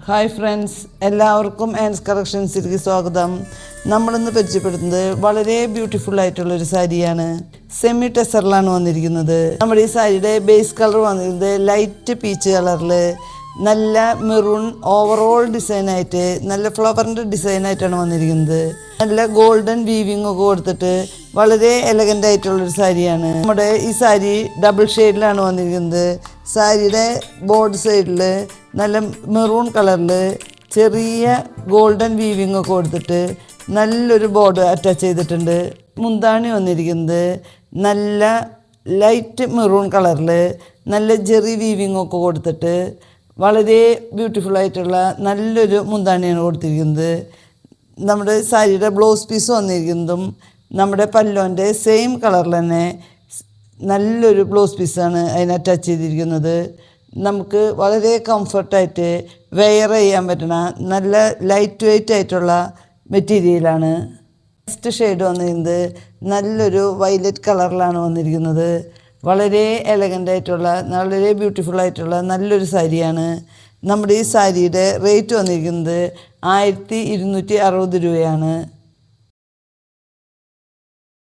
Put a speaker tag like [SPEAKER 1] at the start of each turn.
[SPEAKER 1] Hi friends, എല്ലാവർക്കും ആൻസ് കളക്ഷൻസിലേക്ക് സ്വാഗതം. നമ്മളിന്ന് പരിചയപ്പെടുത്തുന്നത് വളരെ ബ്യൂട്ടിഫുൾ ആയിട്ടുള്ളൊരു സാരിയാണ്. സെമി ടെസറിലാണ് വന്നിരിക്കുന്നത്. നമ്മുടെ ഈ സാരിയുടെ ബേസ് കളർ വന്നിരിക്കുന്നത് ലൈറ്റ് പീച്ച് കളറിൽ നല്ല മെറൂൺ ഓവറോൾ ഡിസൈനായിട്ട് നല്ല ഫ്ലവറിൻ്റെ ഡിസൈനായിട്ടാണ് വന്നിരിക്കുന്നത്. നല്ല ഗോൾഡൻ വീവിങ് ഒക്കെ കൊടുത്തിട്ട് വളരെ എലഗൻ്റ് ആയിട്ടുള്ളൊരു സാരിയാണ്. നമ്മുടെ ഈ സാരി ഡബിൾ ഷെയ്ഡിലാണ് വന്നിരിക്കുന്നത്. സാരിയുടെ ബോർഡ് സൈഡിൽ നല്ല മെറൂൺ കളറിൽ ചെറിയ ഗോൾഡൻ വീവിങ് ഒക്കെ കൊടുത്തിട്ട് നല്ലൊരു ബോർഡ് അറ്റാച്ച് ചെയ്തിട്ടുണ്ട്. മുന്താണി വന്നിരിക്കുന്നത് നല്ല ലൈറ്റ് മെറൂൺ കളറിൽ നല്ല ജെറി വീവിങ് ഒക്കെ കൊടുത്തിട്ട് വളരെ ബ്യൂട്ടിഫുള്ളായിട്ടുള്ള നല്ലൊരു മുന്താണിയാണ് കൊടുത്തിരിക്കുന്നത്. നമ്മുടെ സാരിയുടെ ബ്ലൗസ് പീസ് വന്നിരിക്കുന്നതും നമ്മുടെ പല്ലോൻ്റെ സെയിം കളറിൽ തന്നെ നല്ലൊരു ബ്ലൗസ് പീസാണ് അതിന് അറ്റാച്ച് ചെയ്തിരിക്കുന്നത്. നമുക്ക് വളരെ കംഫർട്ടായിട്ട് വെയർ ചെയ്യാൻ പറ്റുന്ന നല്ല ലൈറ്റ് വെയ്റ്റ് ആയിട്ടുള്ള മെറ്റീരിയലാണ്. നെക്സ്റ്റ് ഷെയ്ഡ് വന്നിരിക്കുന്നത് നല്ലൊരു വയലറ്റ് കളറിലാണ് വന്നിരിക്കുന്നത്. വളരെ എലഗൻ്റ് ആയിട്ടുള്ള വളരെ ബ്യൂട്ടിഫുൾ ആയിട്ടുള്ള നല്ലൊരു സാരിയാണ്. നമ്മുടെ ഈ സാരിയുടെ റേറ്റ് വന്നിരിക്കുന്നത് 1260 രൂപയാണ്.